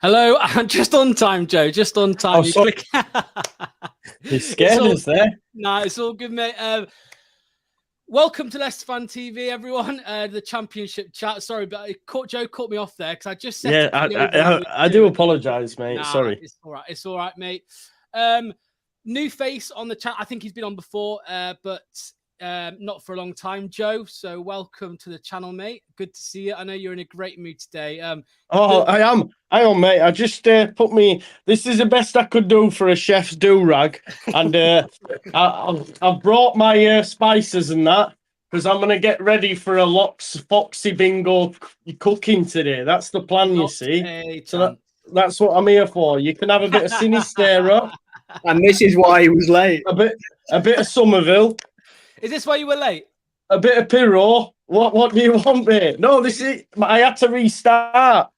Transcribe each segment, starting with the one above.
Hello, I'm just on time, Joe. Just on time. Oh, sorry. You scared us there. Nah, it's all good, mate. Welcome to Leicester Fan TV, everyone. The championship chat. Sorry, but Joe caught me off there because I just said. Yeah, I do apologise, mate. Nah, sorry. It's all right. It's all right, mate. New face on the chat. I think he's been on before, but not for a long time, Joe. So welcome to the channel, mate. Good to see you. I know you're in a great mood today. I am, mate. I just put me. This is the best I could do for a chef's do rag, and I've brought my spices and that because I'm gonna get ready for a Foxy Bingo cooking today. That's the plan, you see. So that's what I'm here for. You can have a bit of Sinister, and this is why he was late. A bit of Somerville. Is this why you were late? A bit of Pyro. What do you want, mate? No, this is. I had to restart.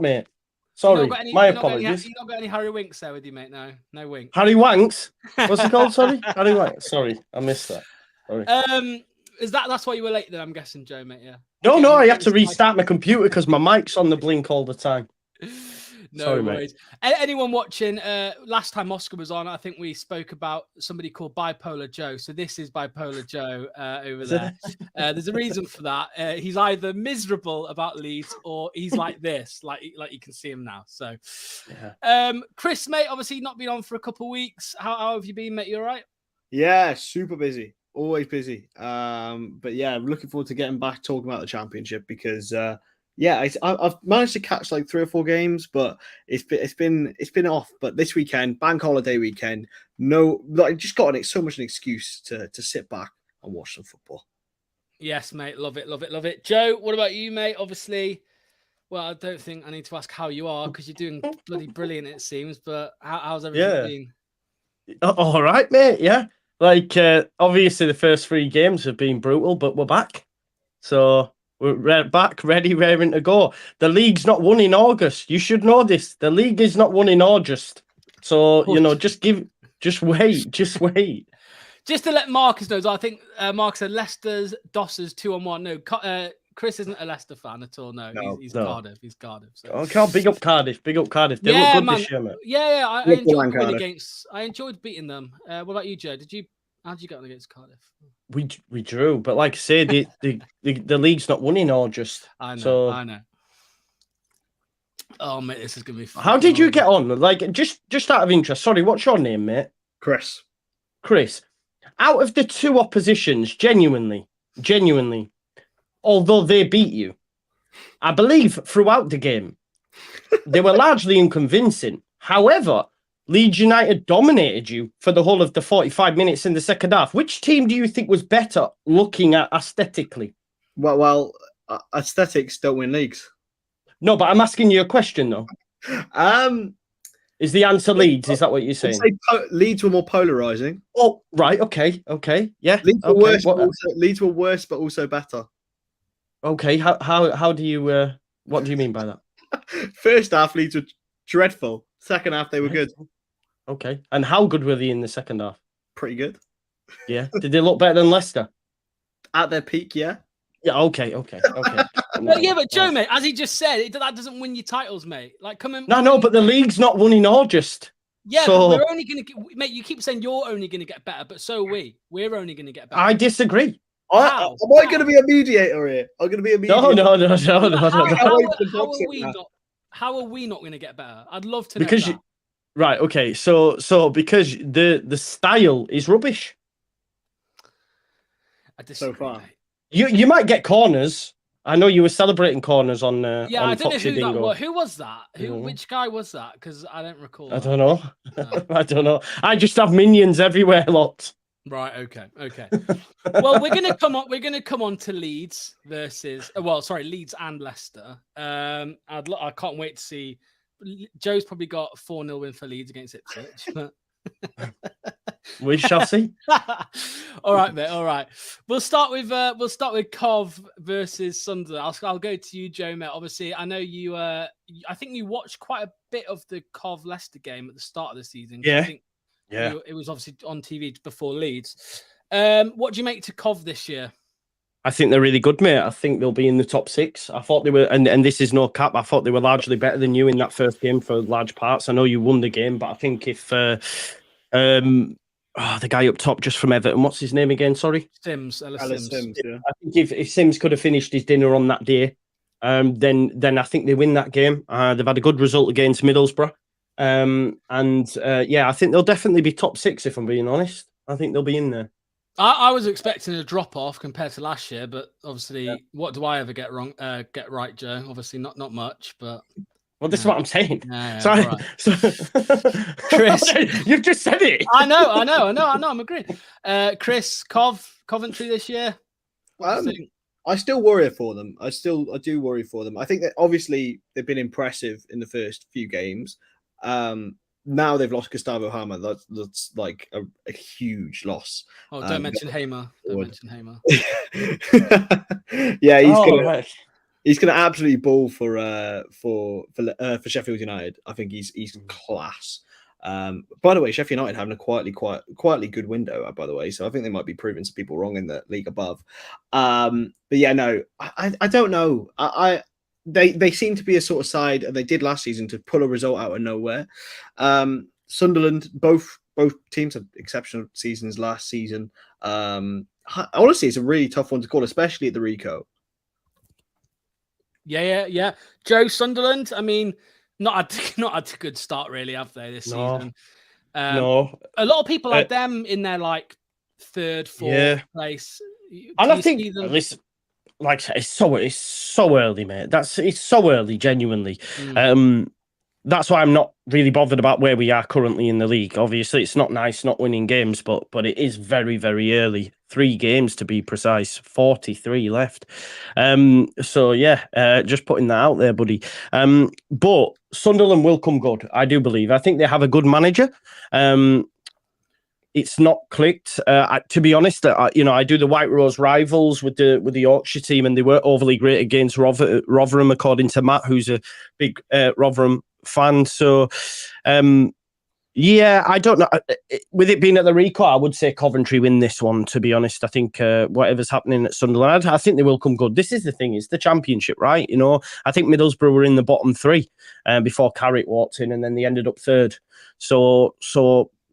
Mate. Sorry, my apologies. You not got any Harry Winks there with you, mate? No winks. Harry Wanks? What's it called? Sorry, Harry Wanks. Sorry, I missed that. Sorry. That's why you were late then? I'm guessing, Joe, mate. Yeah. No, I had to restart my computer because my mic's on the blink all the time. No worries. Anyone watching? Last time Oscar was on, I think we spoke about somebody called Bipolar Joe. So this is Bipolar Joe over there. There's a reason for that. He's either miserable about Leeds or he's like this, like you can see him now. So, yeah. Chris, mate, obviously not been on for a couple of weeks. How have you been, mate? You all right? Yeah, super busy. Always busy. But yeah, I'm looking forward to getting back talking about the championship because. Yeah, I've managed to catch like 3 or 4 games, but it's been off. But this weekend, bank holiday weekend, just got so much an excuse to sit back and watch some football. Yes, mate, love it. Joe, what about you, mate? Obviously, well, I don't think I need to ask how you are because you're doing bloody brilliant, it seems. But how's everything been? All right, mate. Yeah, like obviously the first 3 games have been brutal, but we're back. So. We're back, ready, raring to go. The league's not won in August. You should know this. The league is not won in August. So, just wait. Just to let Marcus know, I think Marcus said Leicester's, Dossers 2-1. No, Chris isn't a Leicester fan at all. No, he's Cardiff. He's Cardiff. So. Okay, big up Cardiff. They look good this year, mate. Yeah. I enjoyed beating them. What about you, Joe? How did you get on against Cardiff? We drew, but like I said, the league's not won in August. I know. Oh mate, this is gonna be fun. How did you get on? Like just out of interest. Sorry, what's your name, mate? Chris. Out of the 2 oppositions, genuinely, although they beat you, I believe throughout the game, they were largely unconvincing. However, Leeds United dominated you for the whole of the 45 minutes in the second half. Which team do you think was better looking at aesthetically? Well, aesthetics don't win leagues. No, but I'm asking you a question, though. Is the answer Leeds? Is that what you're saying? Leeds were more polarizing. Oh, right. Okay. Yeah. Leeds were worse, but also better. Okay. How do you? What do you mean by that? First half, Leeds were dreadful. Second half, they were good. Okay. And how good were they in the second half? Pretty good. Yeah. Did they look better than Leicester? At their peak, yeah. Yeah. Okay. But Joe, mate, as he just said, that doesn't win you titles, mate. Like, come in. No, but the league's not won in August. Yeah, so... but we're only going to, mate. You keep saying you're only going to get better, but so are we. We're only going to get better. I disagree. Am I going to be a mediator here? I'm going to be a mediator. No. How are we not going to get better? I'd love to know that. Right, okay. So because the style is rubbish. I disagree, so far. You might get corners. I know you were celebrating corners on I don't Foxy know who Bingo. that was. Who was that? Which guy was that? Because I don't recall. I don't know. No. I don't know. I just have minions everywhere, lots. Right. Okay. Well, we're gonna come on to Leeds versus. Leeds and Leicester. I can't wait to see. Joe's probably got a 4-0 win for Leeds against Ipswich. But... we shall see. All right, mate. All right. We'll start with Cov versus Sunderland. I'll go to you, Joe, mate. Obviously, I know you. I think you watched quite a bit of the Cov Leicester game at the start of the season. Yeah. It was obviously on TV before Leeds. What do you make to Cov this year? I think they're really good, mate. I think they'll be in the top 6. I thought they were, and this is no cap, I thought they were largely better than you in that first game for large parts. I know you won the game, but I think if the guy up top just from Everton, what's his name again? Sorry, Ellis Sims. Yeah. I think if Sims could have finished his dinner on that day, then I think they win that game. They've had a good result against Middlesbrough, I think they'll definitely be top 6 if I'm being honest. I think they'll be in there. I was expecting a drop off compared to last year, but obviously, what do I ever get wrong? Get right, Joe? Obviously, not much, but. Well, this is what I'm saying. Yeah, Sorry, right. Chris, you've just said it. I know. I'm agreeing. Chris, Coventry this year. I still worry for them. I do worry for them. I think that obviously they've been impressive in the first few games. Now they've lost Gustavo Hamer. That's like a huge loss. Oh, don't mention Hamer. Don't mention Hamer. Yeah, he's gonna absolutely ball for Sheffield United. I think he's class. By the way, Sheffield United having a quietly good window, by the way. So I think they might be proving some people wrong in the league above. But yeah, no, I don't know. They seem to be a sort of side, and they did last season to pull a result out of nowhere. Sunderland, both teams had exceptional seasons last season. Honestly, it's a really tough one to call, especially at the Rico. Yeah. Joe, Sunderland. I mean, not had a good start, really, have they this season? No. A lot of people had them in their like 3rd, 4th place. And I think listen, like it's so early, mate. It's so early, genuinely. That's why I'm not really bothered about where we are currently in the league. Obviously, it's not nice not winning games, but it is very, very early. 3 games to be precise, 43 left. So yeah, just putting that out there, buddy. But Sunderland will come good, I do believe. I think they have a good manager. It's not clicked. To be honest, I do the White Rose Rivals with the Yorkshire team, and they weren't overly great against Rotherham, according to Matt, who's a big Rotherham fan. So, I don't know. With it being at the Rico, I would say Coventry win this one, to be honest. I think whatever's happening at Sunderland, I think they will come good. This is the thing, it's the Championship, right? I think Middlesbrough were in the bottom 3 before Carrick walked in, and then they ended up 3rd. So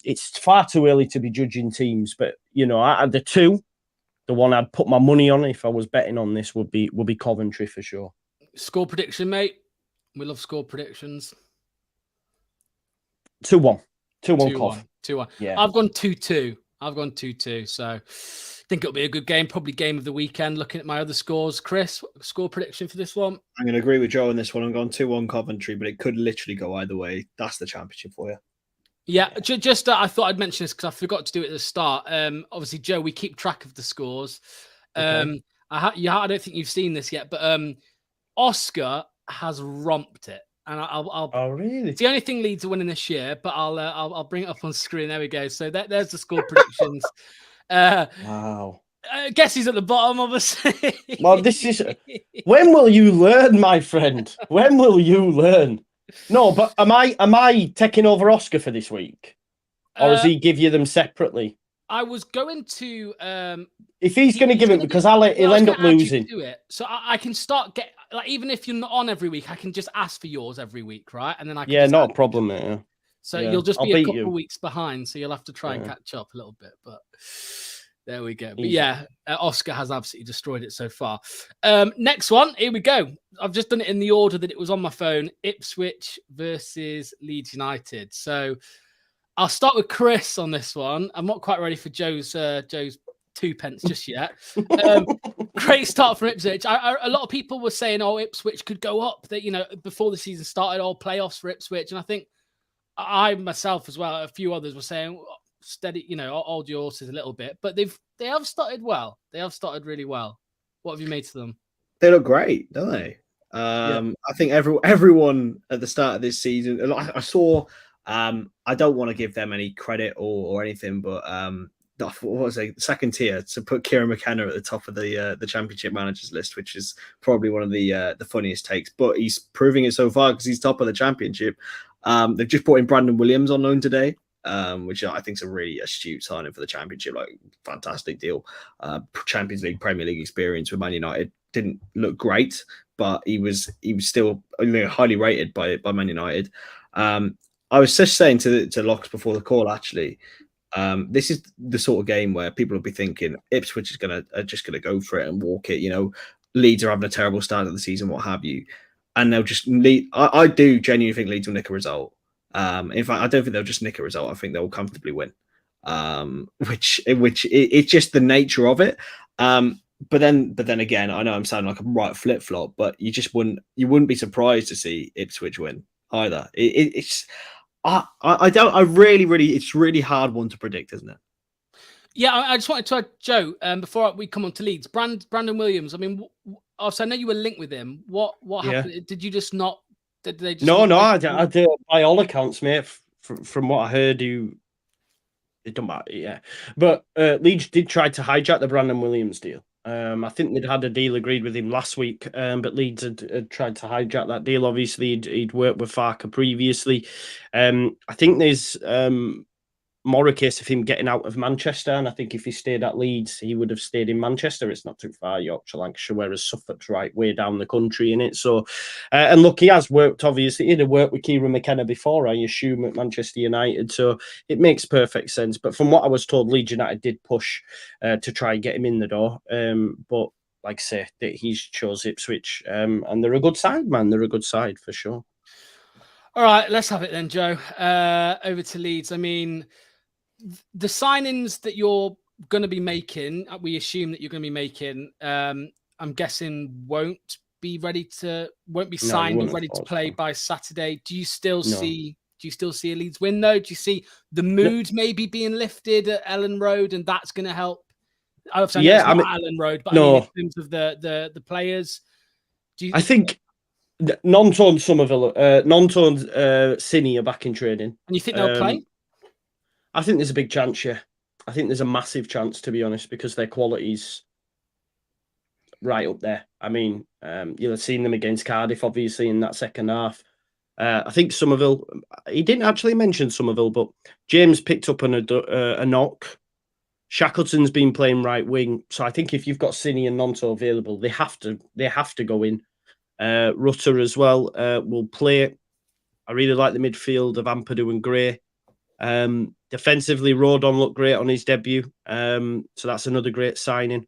it's far too early to be judging teams. But, the one I'd put my money on if I was betting on this would be Coventry for sure. Score prediction, mate. We love score predictions. 2-1. 2-1 Cov. 2-1. Yeah. I've gone 2-2. So I think it'll be a good game. Probably game of the weekend. Looking at my other scores. Chris, score prediction for this one? I'm going to agree with Joe on this one. I'm going 2-1 Coventry, but it could literally go either way. That's the Championship for you. Yeah, just I thought I'd mention this because I forgot to do it at the start. Obviously, Joe, we keep track of the scores. Okay. I don't think you've seen this yet, but Oscar has romped it, and I'll. Oh, really? It's the only thing Leeds are winning this year, but I'll bring it up on screen. There we go. So there's the score predictions. Wow. I guess he's at the bottom, obviously. Well, this is. When will you learn, my friend? When will you learn? No, but am I taking over Oscar for this week, or does he give you them separately? I was going to. If he's going to give it, because he'll end up losing. Do it, so I can start even if you're not on every week, I can just ask for yours every week, right? And then I can not a problem, mate. So you'll just be a couple of weeks behind, so you'll have to try and catch up a little bit, but. There we go. But yeah, Oscar has absolutely destroyed it so far. Next one, here we go. I've just done it in the order that it was on my phone. Ipswich versus Leeds United. So I'll start with Chris on this one. I'm not quite ready for Joe's 2 pence just yet. Great start for Ipswich. A lot of people were saying, Ipswich could go up. That before the season started, playoffs for Ipswich. And I think I myself as well, a few others were saying, steady, hold your horses a little bit, but they have started well. They have started really well. What have you made to them? They look great, don't they? I think everyone at the start of this season, I saw. I don't want to give them any credit or anything, but what was it? Second tier to put Kieran McKenna at the top of the Championship managers list, which is probably one of the funniest takes. But he's proving it so far because he's top of the Championship. They've just brought in Brandon Williams on loan today. which I think is a really astute signing for the Championship. Like, fantastic deal. Champions League, Premier League experience with Man United. Didn't look great, but he was still highly rated by Man United. I was just saying to Locks before the call, actually, this is the sort of game where people will be thinking Ipswich is just gonna go for it and walk it. Leeds are having a terrible start of the season, what have you, and they'll just lead. I do genuinely think Leeds will nick a result. In fact, I don't think they'll just nick a result. I think they'll comfortably win. Which it's just the nature of it. But then again, I know I'm sounding like a right flip flop, but you wouldn't be surprised to see Ipswich win either. It's really hard one to predict, isn't it? Yeah, I just wanted to add, Joe, before we come on to Leeds, Brandon Williams. I mean, I know you were linked with him. What happened? Did you just not? Did they just? No, I did. By all accounts, mate. From what I heard, it don't matter. Yeah, but Leeds did try to hijack the Brandon Williams deal. I think they'd had a deal agreed with him last week, but Leeds had tried to hijack that deal. Obviously, he'd worked with Farker previously. I think there's more a case of him getting out of Manchester, and I think if he stayed at Leeds, he would have stayed in Manchester. It's not too far, Yorkshire, Lancashire, whereas Suffolk's right way down the country in it. So, and look, he has worked, obviously. He'd have worked with Kieran McKenna before, I assume, at Manchester United, so it makes perfect sense. But from what I was told, Leeds United did push to try and get him in the door. But like I say, he's chose Ipswich, and they're a good side, man. They're a good side for sure. All right, let's have it then, Joe. Over to Leeds. I mean, the signings that you're going to be making, we assume that you're going to be making, I'm guessing won't be signed or ready to play by Saturday. Do you still see a Leeds win though? Do you see the mood maybe being lifted at Ellen Road, and that's going to help? Obviously, I mean, Ellen Road, but I mean, in terms of the players, I think non-toned Somerville, non-toned Cini are back in training, and you think they'll play? I think there's a big chance, yeah. I think there's a massive chance, to be honest, because their quality's right up there. I mean, you'll have seen them against Cardiff, obviously, in that second half. I think Somerville, he didn't actually mention Somerville, but James picked up a knock. Shackleton's been playing right wing. So I think if you've got Cini and Nonto available, they have to go in. Rutter as well will play. I really like the midfield of Ampadu and Gray. Defensively, Rodon looked great on his debut. So that's another great signing.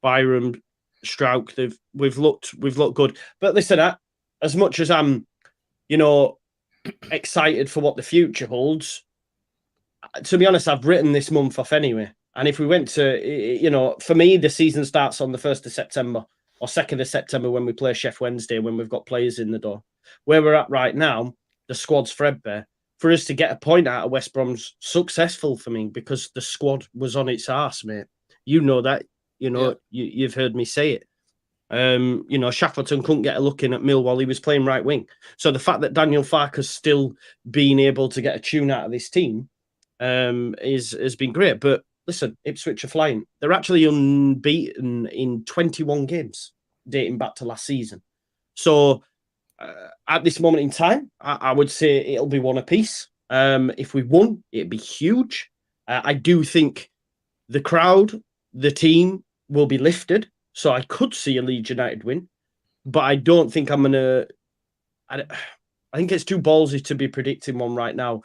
Byram, Strauch, we've looked good. But listen, as much as I'm, excited for what the future holds, to be honest, I've written this month off anyway. And if we went to, for me, the season starts on the 1st of September or 2nd of September when we play Sheff Wednesday, when we've got players in the door. Where we're at right now, the squad's threadbare. For us to get a point out of West Brom's successful for me, because the squad was on its arse, mate. You know that. You've heard me say it. Shackleton couldn't get a look in at Millwall. He was playing right wing. So the fact that Daniel Farker's still being able to get a tune out of this team has been great. But listen, Ipswich are flying. They're actually unbeaten in 21 games dating back to last season. So at this moment in time, I would say it'll be one apiece. If we won, it'd be huge. I do think the crowd, the team will be lifted. So I could see a Leeds United win, but I don't think I'm going to... I think it's too ballsy to be predicting one right now.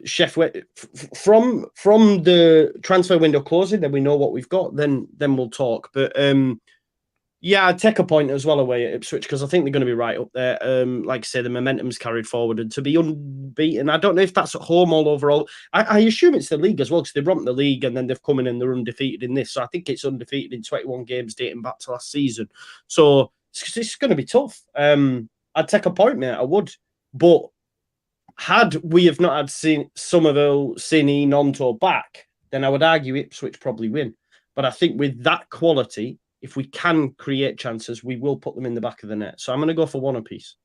From the transfer window closing, then we know what we've got, then we'll talk. But I'd take a point as well away at Ipswich, because I think they're going to be right up there. Like I say, the momentum's carried forward, and to be unbeaten, I don't know if that's at home all overall. I assume it's the league as well, because they romped the league and then they've come in and they're undefeated in this. So I think it's undefeated in 21 games dating back to last season. So it's going to be tough. I'd take a point, mate. I would. But had we have not had Somerville, Cini, Nonto back, then I would argue Ipswich probably win. But I think with that quality, if we can create chances, we will put them in the back of the net. So I'm going to go for one apiece.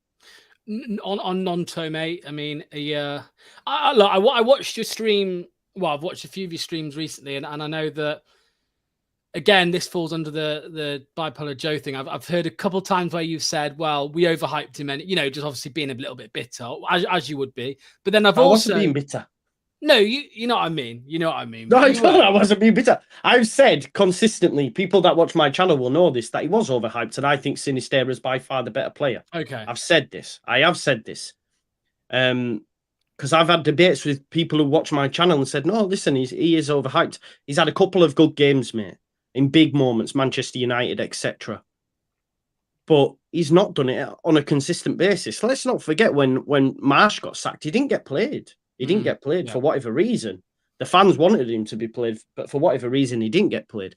On Nonto, mate. I mean, I watched your stream. Well, I've watched a few of your streams recently, and I know that, again, this falls under the bipolar Joe thing. I've heard a couple of times where you've said, well, we overhyped him, and, just obviously being a little bit bitter, as you would be. But then I wasn't being bitter. No, you know what I mean. You know what I mean. No, I wasn't being bitter. I've said consistently, people that watch my channel will know this, that he was overhyped, and I think Sinisterra is by far the better player. Okay. I've said this. I have said this. Because I've had debates with people who watch my channel and said, no, listen, he is overhyped. He's had a couple of good games, mate, in big moments, Manchester United, etc. But he's not done it on a consistent basis. Let's not forget when Marsh got sacked, he didn't get played. He didn't get played for whatever reason. The fans wanted him to be played, but for whatever reason, he didn't get played.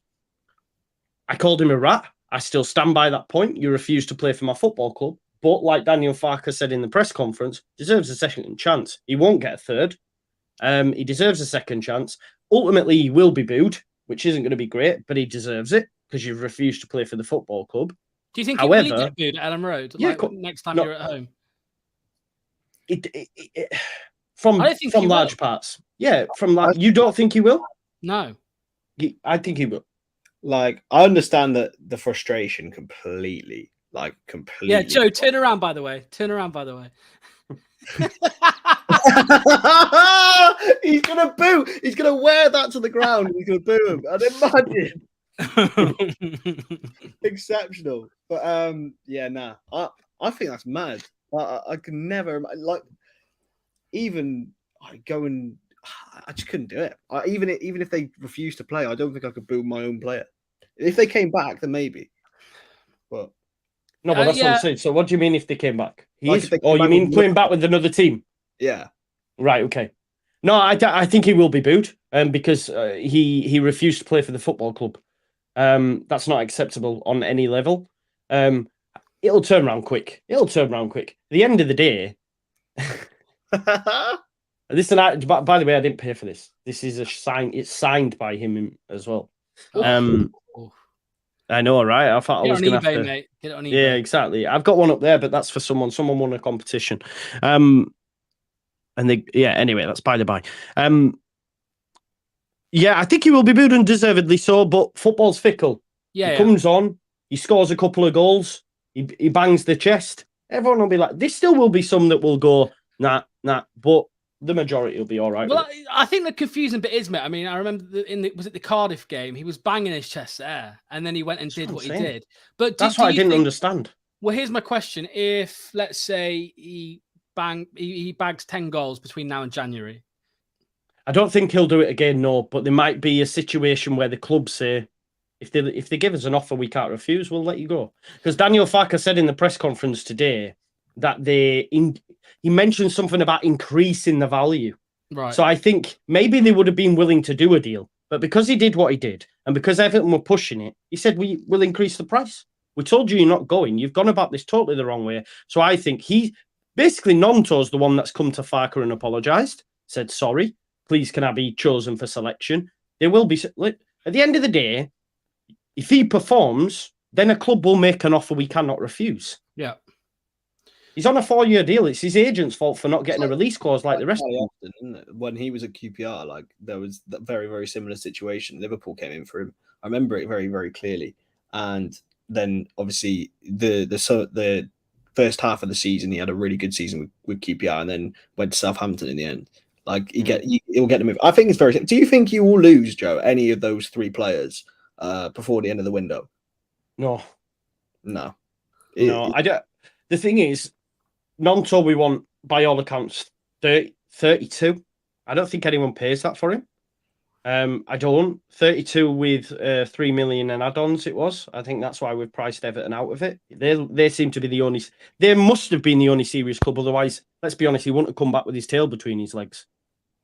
I called him a rat. I still stand by that point. You refuse to play for my football club. But like Daniel Farke said in the press conference, deserves a second chance. He won't get a third. He deserves a second chance. Ultimately, he will be booed, which isn't going to be great, but he deserves it because you've refused to play for the football club. Do you think he will get booed at Ellen Road? Yeah, next time you're at home? From large parts. Yeah, from that. You don't think he will? No. I think he will. Like, I understand the frustration completely. Yeah, Joe, turn around, by the way. He's going to boo. He's going to wear that to the ground. He's going to boo him. And imagine. Exceptional. But, yeah, nah. I think that's mad. I could never, even go and I just couldn't do it. Even if they refused to play, I don't think I could boo my own player. If they came back, then maybe. But no, but that's what I'm saying. So, what do you mean if they came back? You back mean playing back with another team? Yeah. Right. Okay. No, I think he will be booed, because he refused to play for the football club. That's not acceptable on any level. It'll turn around quick. At the end of the day. Listen, by the way, I didn't pay for this. This is a sign. It's signed by him as well. I know, right? I thought I was going to have to. Mate. Get it on eBay. Yeah, exactly. I've got one up there, but that's for someone. Someone won a competition. Anyway, that's by the by. Yeah, I think he will be booed and deservedly so, but football's fickle. Yeah, he comes on, he scores a couple of goals, he bangs the chest. Everyone will be like, there still will be some that will go, nah, but the majority will be all right. Well, I think the confusing bit is, mate. I mean, I remember was it the Cardiff game? He was banging his chest there, and then he went and did what he did. But that's what I didn't understand. Well, here's my question: if let's say he bags 10 goals between now and January, I don't think he'll do it again. No, but there might be a situation where the club say, if they give us an offer we can't refuse, we'll let you go. Because Daniel Farke said in the press conference today that he mentioned something about increasing the value. Right. So I think maybe they would have been willing to do a deal, but because he did what he did, and because Everton were pushing it, he said, we will increase the price. We told you you're not going. You've gone about this totally the wrong way. So I think basically Nonto's the one that's come to Farke and apologised, said, sorry, please can I be chosen for selection? There will be, at the end of the day, if he performs, then a club will make an offer we cannot refuse. Yeah. He's on a 4-year deal. It's his agent's fault for not getting a release clause like the rest of them. Often, isn't it? When he was at QPR, there was that very, very similar situation. Liverpool came in for him. I remember it very, very clearly. And then obviously the first half of the season, he had a really good season with QPR, and then went to Southampton in the end. He'll get the move. I think it's very. Do you think you will lose, Joe, any of those 3 players before the end of the window? No. I don't. The thing is, Nonto, we want, by all accounts, 32. I don't think anyone pays that for him. I don't. 32 with 3 million and add-ons it was. I think that's why we've priced Everton out of it. They seem to be the only... They must have been the only serious club. Otherwise, let's be honest, he wouldn't have come back with his tail between his legs.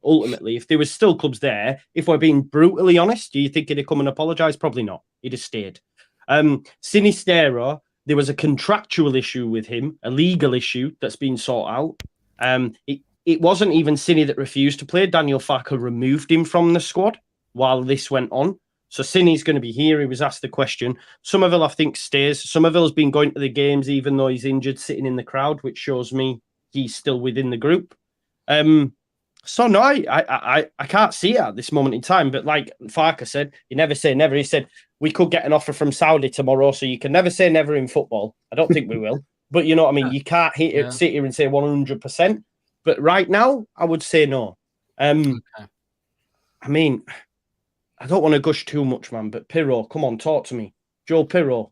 Ultimately, if there was still clubs there, if we're being brutally honest, do you think he'd have come and apologised? Probably not. He'd have stayed. Sinisterra, there was a contractual issue with him, a legal issue that's been sought out. It wasn't even Cini that refused to play. Daniel Farke removed him from the squad while this went on. So Cini's going to be here. He was asked the question. Somerville, I think, stays. Somerville's been going to the games even though he's injured, sitting in the crowd, which shows me he's still within the group. So no, I can't see it at this moment in time. But like Farke said, you never say never. He said, we could get an offer from Saudi tomorrow, so you can never say never in football. I don't think we will. But you know what I mean? You can't sit here and say 100%. But right now, I would say no. I mean, I don't want to gush too much, man, but Pirro, come on, talk to me. Joe Pirro.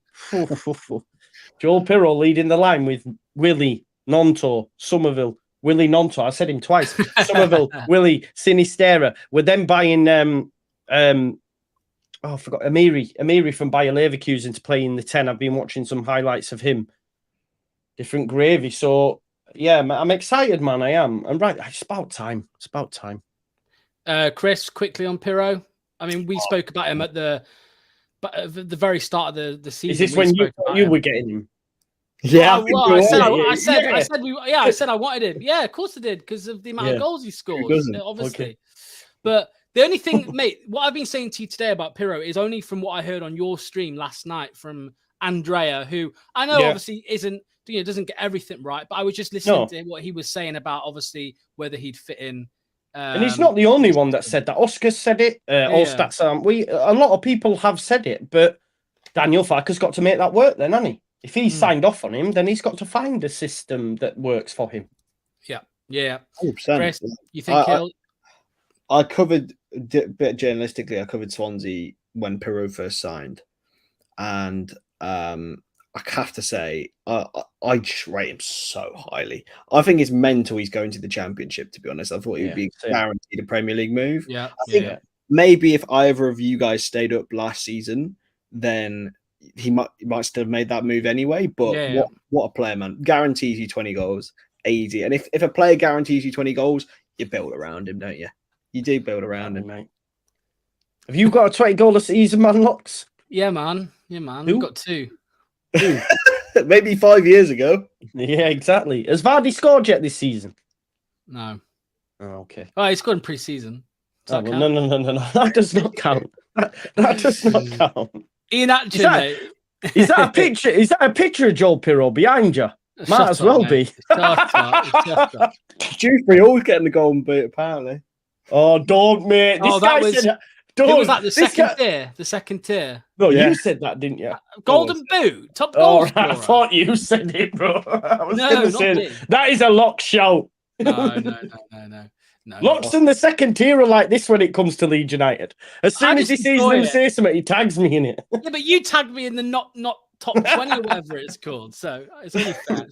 Joe Pirro leading the line with Willie, Nonto, Somerville. Willie Nonto, I said him twice. Somerville, Willie, Sinistera. We're then buying I forgot Amiri from Bayer Leverkusen to play in the 10. I've been watching some highlights of him. Different gravy. So yeah, I'm excited, man. I am. And right, it's about time. It's about time. Chris, quickly on Pirro. I mean, we spoke about him at the very start of the season. Is this when you were getting him? Yeah, I said I wanted him. Yeah, of course I did, because of the amount of goals he scores, obviously. Okay. But the only thing, mate, what I've been saying to you today about Pirro is only from what I heard on your stream last night from Andrea, who I know obviously doesn't get everything right, but I was just listening to what he was saying about obviously whether he'd fit in. And he's not the only one that said that. Oscar said it. All stats a lot of people have said it, but Daniel Farker's got to make that work then, hasn't he? If he's signed off on him, then he's got to find a system that works for him. Yeah. 100%. Chris, you think he'll... I covered a bit journalistically. I covered Swansea when Pirro first signed, and I have to say, I just rate him so highly. I think it's mental he's going to the Championship. To be honest, I thought he would be guaranteed a Premier League move. I think maybe if either of you guys stayed up last season, then he might still have made that move anyway. But what a player, man! Guarantees you 20 goals, easy. And if a player guarantees you 20 goals, you build around him, don't you? You do build around him, mate. Have you got a 20 goal a season, man, Locks? Yeah, man. We've got two. Maybe 5 years ago. Yeah, exactly. Has Vardy scored yet this season? No. Oh, okay. Oh, he scored in pre-season. No. That does not count. That does not count. Ian Atchin, mate. Is that a picture? Is that a picture of Joel Pirro behind you? Might as well be. Dewsbury always getting the golden boot, apparently. Oh, don't, mate. This guy said... It was like the second tier. The second tier. No, you said that, didn't you? Golden boot. Top goal scorer. I thought you said it, bro. I was no, going to say that is a Lock shout. No. Locks in the second tier are like this when it comes to Leeds United. As soon as he sees them say something, he tags me in it. Yeah, but you tagged me in the not top 20 or whatever it's called. So it's only fair.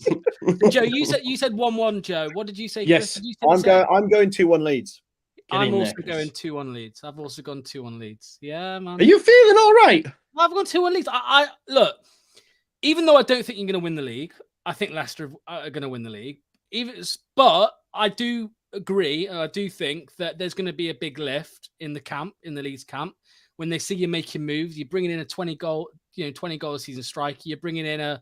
Joe, you said 1-1, Joe. What did you say? Yes. I'm going 2-1 Leeds. I'm also going 2-1 Leeds. I've also gone 2-1 Leeds. Yeah, man. Are you feeling all right? I've gone 2-1 Leeds. I look, even though I don't think you're going to win the league, I think Leicester are going to win the league. But I do agree, and I do think that there's going to be a big lift in the Leeds camp, when they see you making moves. You're bringing in a 20 goal a season striker. You're bringing in a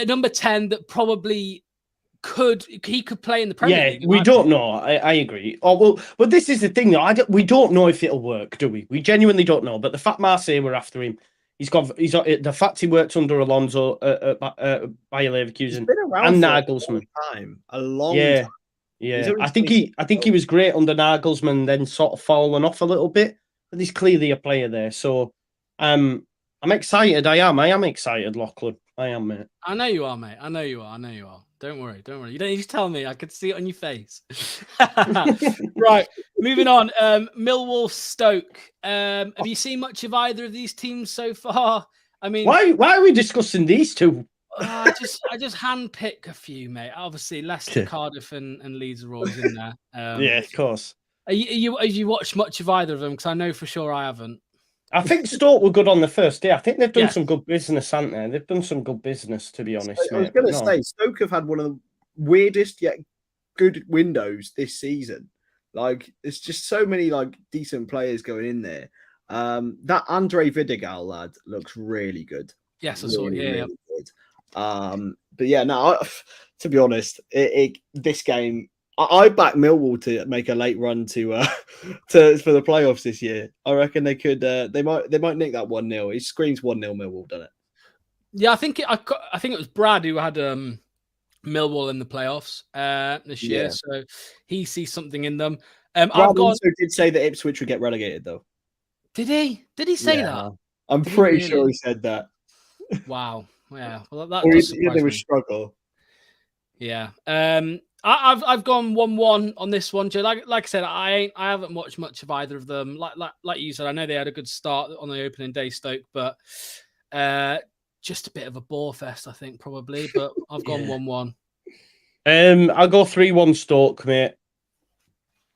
number 10 that probably could play in the Premier League. Yeah, we don't know. I agree. Oh well, but this is the thing, though. We don't know if it'll work, do we? We genuinely don't know. But the fact Marseille were after him, the fact he worked under Alonso at Bayer Leverkusen and Nagelsmann. A long time. Yeah. I think he was great under Nagelsmann, then sort of fallen off a little bit. But he's clearly a player there. So I'm excited. I am excited, Lachlan. I am, mate. I know you are, mate. I know you are. Don't worry. You don't need to tell me. I could see it on your face. Right. Moving on. Millwall, Stoke. Have you seen much of either of these teams so far? I mean, why are we discussing these two? I just handpick a few, mate. Obviously, Leicester, Cardiff, and Leeds are always in there. Yeah, of course. Have you watched much of either of them? Because I know for sure I haven't. I think Stoke were good on the first day. I think they've done some good business, haven't they? They've done some good business, to be honest. I was going to say, Stoke have had one of the weirdest yet good windows this season. Like, it's just so many decent players going in there. That Andre Vidigal lad looks really good. Yes, I saw it. Yeah. Really good. But yeah, no. To be honest, this game, I back Millwall to make a late run to for the playoffs this year. I reckon they could. They might nick that 1-0. It screams 1-0 Millwall, doesn't it? Yeah, I think it was Brad who had Millwall in the playoffs this year, so he sees something in them. Brad also did say that Ipswich would get relegated, though. Did he? Did he say that? I'm pretty sure he said that. Wow. Yeah. Well, that does surprise they would me. struggle. Yeah. I've gone 1-1 on this one, Joe. Like I said, I haven't watched much of either of them. Like you said, I know they had a good start on the opening day, Stoke, but just a bit of a bore fest, I think, probably. But I've gone 1-1. I'll go 3-1 Stoke, mate.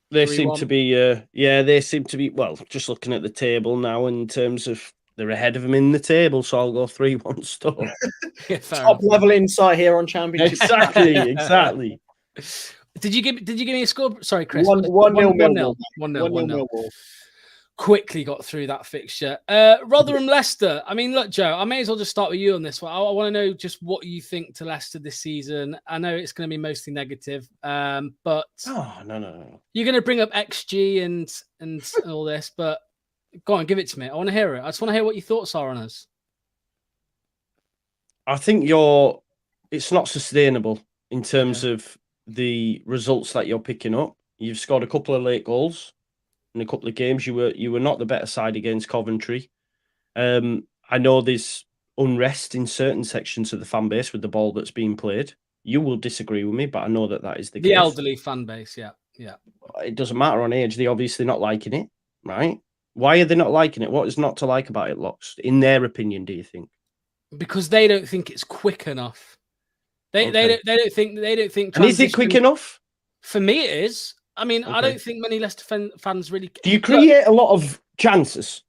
They 3-1. seem to be, they seem to be. Well, just looking at the table now, in terms of they're ahead of them in the table, so I'll go 3-1 Stoke. Top level insight here on Championship. Exactly. Did you give me a score? Sorry, Chris. 1-0 Millwall. 1-0. Quickly got through that fixture. Rotherham Leicester. I mean, look, Joe, I may as well just start with you on this one. I want to know just what you think to Leicester this season. I know it's going to be mostly negative, but no. You're going to bring up XG and all this, but go on, give it to me. I want to hear it. I just want to hear what your thoughts are on us. I think it's not sustainable in terms of the results that you're picking up. You've scored a couple of late goals in a couple of games. You were not the better side against Coventry. I know there's unrest in certain sections of the fan base with the ball that's being played. You will disagree with me, but I know that is the case. The elderly fan base, yeah. It doesn't matter on age. They're obviously not liking it, right? Why are they not liking it? What is not to like about it, Locks? In their opinion, do you think? Because they don't think it's quick enough. They don't think. And is it quick enough? For me, it is. I mean, I don't think many Leicester fans really. Do you create a lot of chances?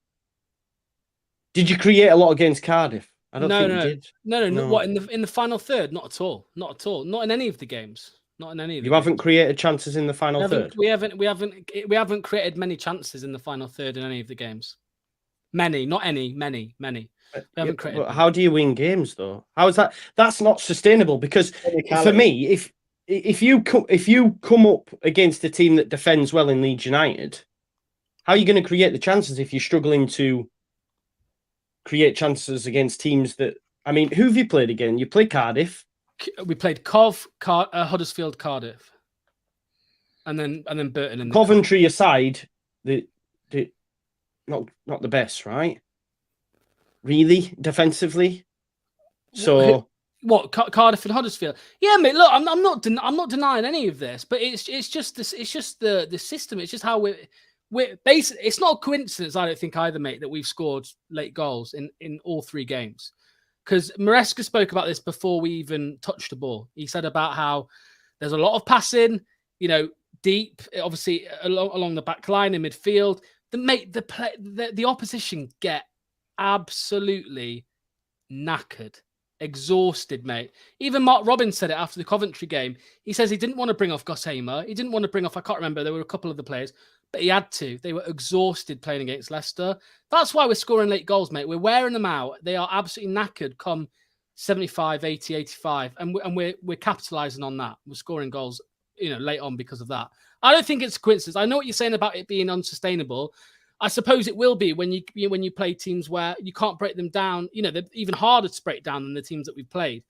Did you create a lot against Cardiff? I don't think you did. No. What in the final third? Not at all. Not at all. Not in any of the games. Not in any of the You haven't created chances in the final third? We haven't created many chances in the final third in any of the games. Many, not any, many. We haven't created. But how do you win games though? How is that? That's not sustainable, because for me, if you come up against a team that defends well in Leeds United, how are you going to create the chances if you're struggling to create chances against teams that? I mean, who have you played again? You played Cardiff. We played Huddersfield, Cardiff, and then Burton. Coventry aside, the not the best, right? Really, defensively. So what? Cardiff and Huddersfield? Yeah, mate. Look, I'm not denying any of this, but it's just this. It's just the system. It's just how we're basically. It's not a coincidence, I don't think either, mate, that we've scored late goals in all three games. Because Maresca spoke about this before we even touched the ball. He said about how there's a lot of passing, deep, obviously along the back line in midfield. The opposition get absolutely knackered, exhausted, mate. Even Mark Robbins said it after the Coventry game. He says he didn't want to bring off Gus Hamer. He didn't want to bring off, I can't remember, there were a couple of the players, but he had to. They were exhausted playing against Leicester. That's why we're scoring late goals, mate. We're wearing them out. They are absolutely knackered come 75, 80, 85. And we're capitalising on that. We're scoring goals, late on because of that. I don't think it's a coincidence. I know what you're saying about it being unsustainable. I suppose it will be when you play teams where you can't break them down. They're even harder to break down than the teams that we've played.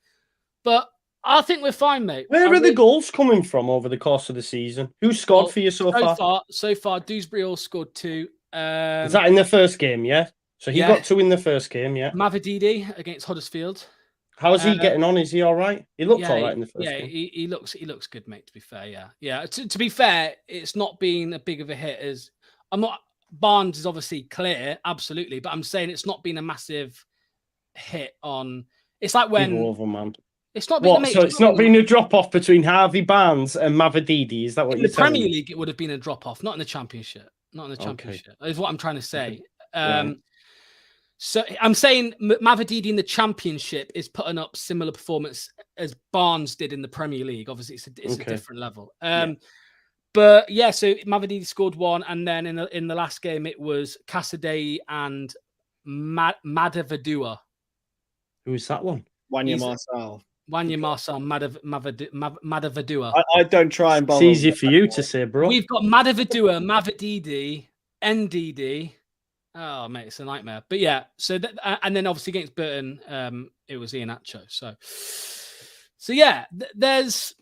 But I think we're fine, mate. Where are the goals coming from over the course of the season? Who scored for you so far? So far, Dewsbury all scored 2. Is that in the first game, yeah? So he got 2 in the first game, yeah? Mavididi against Huddersfield. How is he getting on? Is he all right? He looked all right in the first game. He looks good, mate, to be fair, yeah. To be fair, it's not been as big of a hit as... Barnes is obviously clear, absolutely, but I'm saying it's not been a massive hit on... It's like when... Over, man. It's not been it's not been a drop-off between Harvey Barnes and Mavididi, is that what you're saying? In the Premier League, it would have been a drop-off, not in the Championship. Is what I'm trying to say. Right. So I'm saying Mavididi in the Championship is putting up similar performance as Barnes did in the Premier League. Obviously, it's a different level. But yeah, so Mavididi scored 1, and then in the last game it was Casadei and Madavadua. Who is that one? Wanya Marcel Madavadua. I don't try and bother. It's easier for you to say, bro. We've got Madavadua, Mavididi, NDD. Oh, mate, it's a nightmare. But yeah, so and then obviously against Burton, it was Iheanacho. So yeah, there's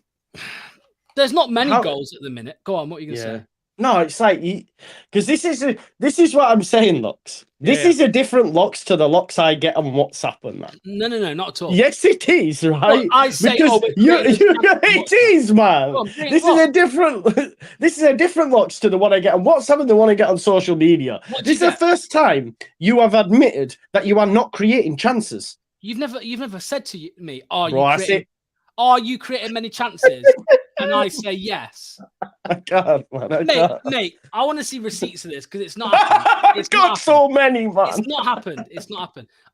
not many goals at the minute. Go on, what are you going to say? No, it's like because this is what I'm saying, Lux. This is a different Lux to the Lux I get on WhatsApp and that. No, not at all. Yes, it is, right? Well, I say, because it is, man. This is a different Lux to the one I get on WhatsApp and the one I get on social media. This is the first time you have admitted that you are not creating chances. You've never said to me, Are you creating many chances? And I say yes. I can't, man. Mate, I want to see receipts of this because it's not happened. It's got so many, man. It's not happened.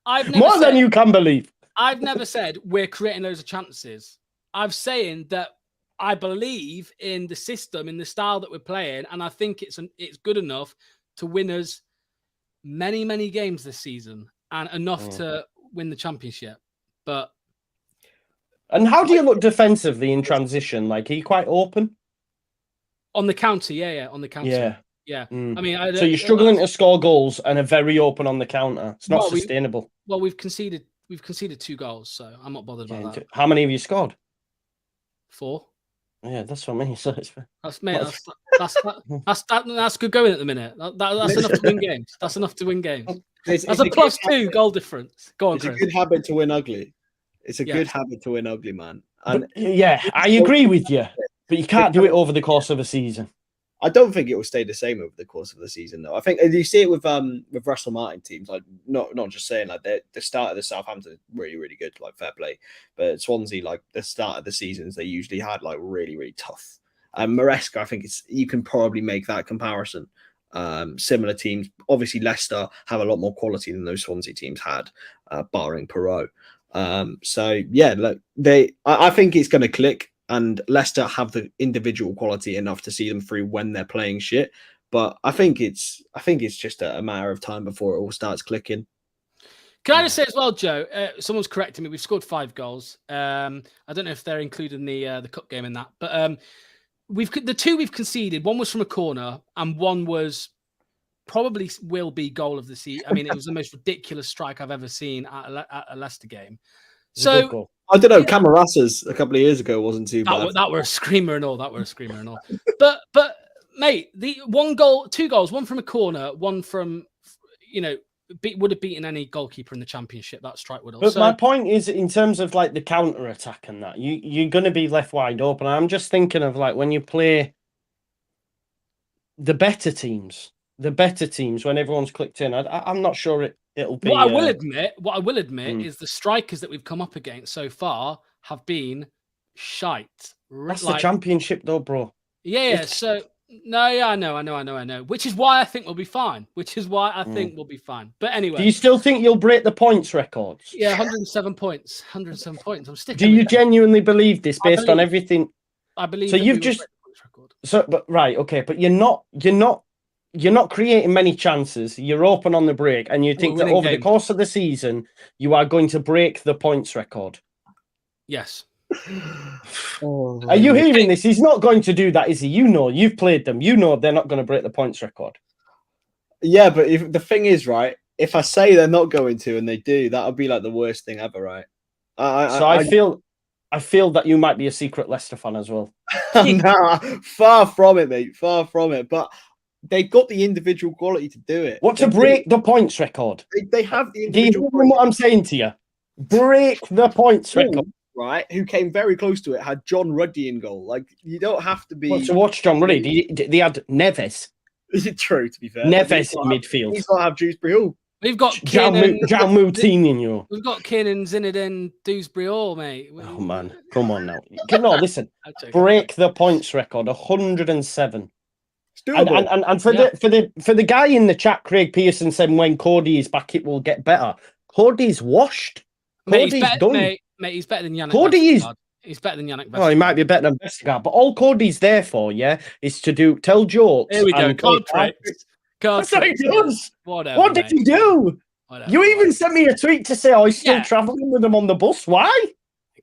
I've never More than you can believe. I've never said we're creating loads of chances. I'm saying that I believe in the system, in the style that we're playing, and I think it's good enough to win us many, many games this season and enough to win the championship. And how do you look defensively in transition? Like, are you quite open? On the counter, on the counter. Yeah. I mean, so you're struggling to score goals and are very open on the counter. It's not sustainable. We've conceded 2 goals, so I'm not bothered about that. How many have you scored? 4. Yeah, that's what I mean. So that's good going at the minute. That's enough to win games. That's enough to win games. That's a +2 goal difference. Go on, Chris. It's a good habit to win ugly. It's a good habit to win ugly, man. And I agree with you, but you can't do it over the course of a season. I don't think it will stay the same over the course of the season, though. I think you see it with Russell Martin teams, like not just saying like the start of the Southampton really, really good, like fair play. But Swansea, like the start of the seasons, they usually had like really, really tough. Maresca, I think you can probably make that comparison. Similar teams, obviously Leicester have a lot more quality than those Swansea teams had, barring Perot. So yeah, look, I think it's going to click, and Leicester have the individual quality enough to see them through when they're playing shit. But I think it's just a matter of time before it all starts clicking. Can I just say as well, Joe? Someone's correcting me. We've scored 5 goals. I don't know if they're including the cup game in that, but the 2 we've conceded. One was from a corner, and one was probably will be goal of the season. I mean, it was the most ridiculous strike I've ever seen at a Leicester game. So I don't know. Camarasas a couple of years ago wasn't too bad. That were a screamer and all. But mate, the 2 goals, one from a corner, one from would have beaten any goalkeeper in the championship. That strike would have. But my point is, in terms of like the counter attack and that, you're going to be left wide open. I'm just thinking of like when you play the better teams when everyone's clicked in. I'm not sure it'll be. What I will admit is the strikers that we've come up against so far have been shite. That's the championship, though, bro. Yeah. So I know. Which is why I think we'll be fine. But anyway, do you still think you'll break the points records? Yeah, 107 points. 107 points. I'm sticking. Do you genuinely believe this based on everything? I believe. So you've just but right, okay, but you're not creating many chances. You're open on the break, and you think that over the course of the season, you are going to break the points record. Yes. Are you hearing this? He's not going to do that, is he? You've played them. They're not going to break the points record. Yeah, but if the thing is, right, if I say they're not going to and they do, that would be like the worst thing ever, right? I feel that you might be a secret Leicester fan as well. Nah, far from it, mate. Far from it. But they've got the individual quality to do it. To break the points record? They have the individual quality. What I'm saying to you? Break the points record. Right, who came very close to it, had John Ruddy in goal. Like, you don't have to be... To watch John Ruddy, they had Neves. Is it true, to be fair? Neves in midfield. He's got to have Dewsbury Hall. We've got Moutinho. We've got Kiernan Zinedine Dewsbury Hall, mate. Oh, man. Come on now. No, listen. Break the points record, 107. And for the guy in the chat, Craig Pearson said when Cody is back, it will get better. Cody's washed. Cody's done. Mate, he's better than Yannick. He's better than Yannick. Well, he might be better than Vestergaard, but all Cody's there for, is to tell jokes. Here we go. Card tricks. That's what he does. Whatever, what did he do? Whatever. You even sent me a tweet to say, he's still travelling with them on the bus. Why?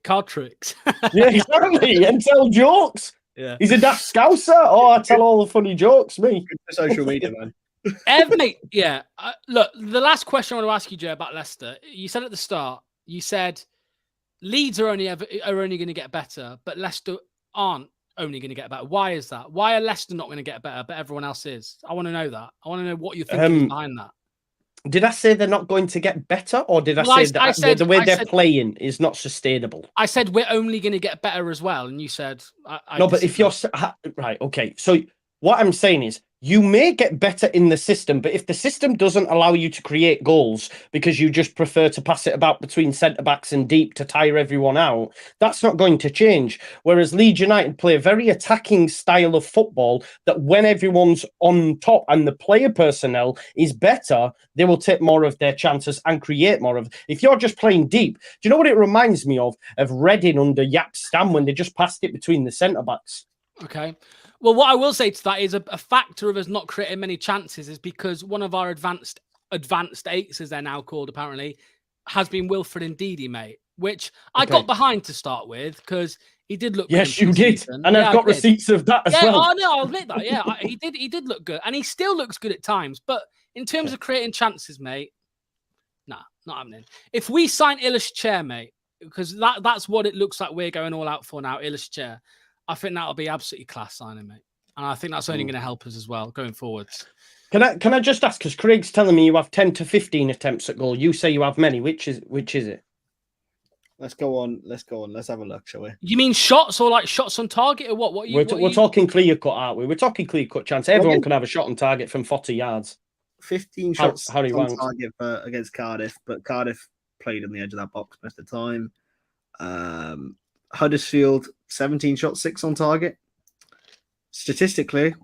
Card tricks. Yeah, exactly. And tell jokes. Yeah. He's a daft scouser. I tell all the funny jokes, me. Social media, man. Mate, look, the last question I want to ask you, Joe, about Leicester. You said at the start, you said Leeds are only going to get better, but Leicester aren't only going to get better. Why is that? Why are Leicester not going to get better, but everyone else is? I want to know that. I want to know what you're thinking behind that. Did I say they're not going to get better, or did I say that the way they're playing is not sustainable? I said we're only going to get better as well, and you said no. But if you're right, okay. So what I'm saying is, you may get better in the system, but if the system doesn't allow you to create goals because you just prefer to pass it about between centre-backs and deep to tire everyone out, that's not going to change. Whereas Leeds United play a very attacking style of football that when everyone's on top and the player personnel is better, they will take more of their chances and create more of. If you're just playing deep, do you know what it reminds me of? Of Reading under Jaap Stam when they just passed it between the centre-backs. Okay. Well, what I will say to that is a factor of us not creating many chances is because one of our advanced eights, as they're now called, apparently, has been Wilfred Ndidi, mate, which I got behind to start with because he did look good. Yes, you did. And I've got receipts of that as well. Oh, no, I'll admit that. Yeah, he did look good. And he still looks good at times. But in terms of creating chances, mate, nah, not happening. If we sign Ilish Chair, mate, because that's what it looks like we're going all out for now, Ilish Chair, I think that'll be absolutely class signing, mate. And I think that's only going to help us as well going forwards. Can I just ask, because Craig's telling me you have 10 to 15 attempts at goal. You say you have many. Which is it? Let's go on. Let's have a look, shall we? You mean shots or like shots on target or what? We're talking clear cut, aren't we? We're talking clear cut chance. Everyone can have a shot on target from 40 yards. 15 shots on target against Cardiff, but Cardiff played on the edge of that box most of the time. Huddersfield, 17 shots, 6 on target. Statistically,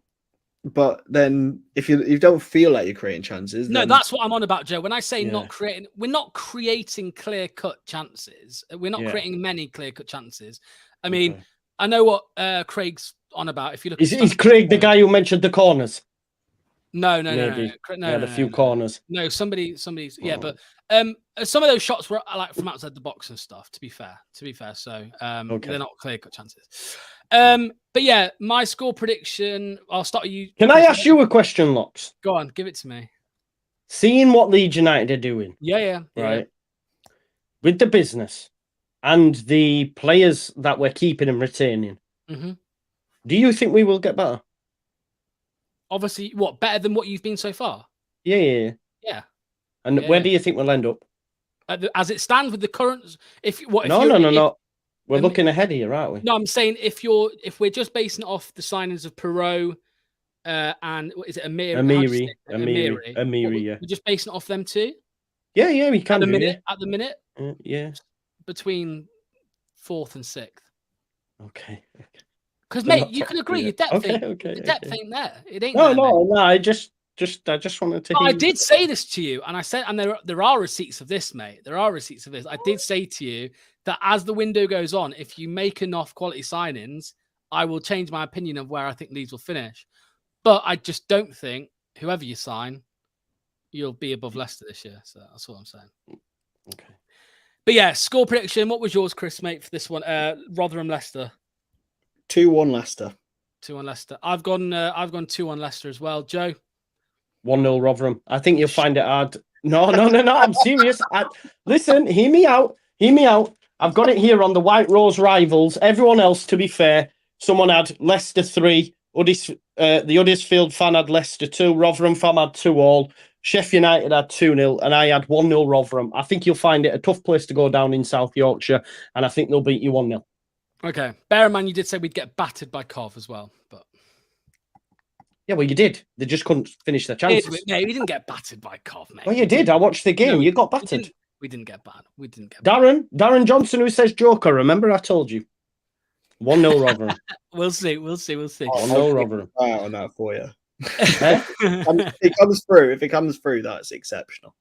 but then if you don't feel like you're creating chances, no, that's what I'm on about, Joe. When I say not creating, we're not creating clear-cut chances. We're not creating many clear-cut chances. I mean, I know what Craig's on about. If you look, is Craig the guy who mentioned the corners? No. A few corners. No, somebody's. Yeah, but some of those shots were like from outside the box and stuff. To be fair, so they're not clear-cut chances. But yeah, my score prediction. I'll start with you. Can I ask you a question, Locks? Go on, give it to me. Seeing what Leeds United are doing, right, with the business and the players that we're keeping and retaining, do you think we will get better? Obviously, what better than what you've been so far? Yeah. And where do you think we'll end up? As it stands with the current, No. We're looking ahead here, aren't we? No, I'm saying if we're just basing it off the signings of Perot and what is it, Amiri, yeah. We're just basing it off them too. Yeah, we can. At the minute, yeah, between 4th and 6th. Okay. Because mate, you can agree, your depth ain't there. It ain't. No. I just wanted to. I did say this to you, and I said, and there are receipts of this, mate. There are receipts of this. I did say to you that as the window goes on, if you make enough quality signings, I will change my opinion of where I think Leeds will finish. But I just don't think whoever you sign, you'll be above Leicester this year. So that's what I'm saying. Okay. But yeah, score prediction. What was yours, Chris, mate, for this one? Rotherham Leicester. 2-1 Leicester. 2-1 Leicester. I've gone 2-1 Leicester as well. Joe. 1-0 Rotherham. I think you'll find it hard. No. I'm serious. Listen, hear me out. I've got it here on the White Rose Rivals. Everyone else, to be fair, someone had Leicester 3. The Huddersfield fan had Leicester 2. Rotherham fan had 2-2. Sheffield United had 2-0. And I had 1-0 Rotherham. I think you'll find it a tough place to go down in South Yorkshire. And I think they'll beat you 1-0. Okay. Bear in mind, you did say we'd get battered by Cov as well. But yeah, well, you did. They just couldn't finish their chances. No, we didn't get battered by Cov, mate. Well, you did. I watched the game. You got battered. We didn't get bad. Darren Johnson, who says Joker. Remember, I told you. 1-0 Rotherham. We'll see. 1-0 Rotherham. On that for you. If it comes through, that's exceptional.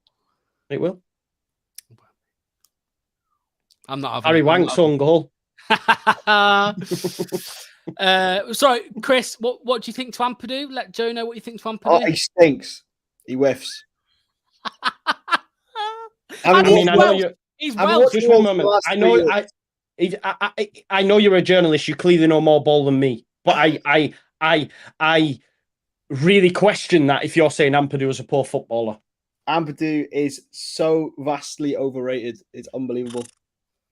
It will. I'm not. Harry Wank's on goal. Sorry, Chris. What do you think to Ampadu? Let Joe know what you think to Ampadu. Oh, he stinks. He whiffs. I know you. He's well. Just one moment. I know you're a journalist. You clearly know more ball than me. But I really question that if you're saying Ampadu is a poor footballer. Ampadu is so vastly overrated. It's unbelievable.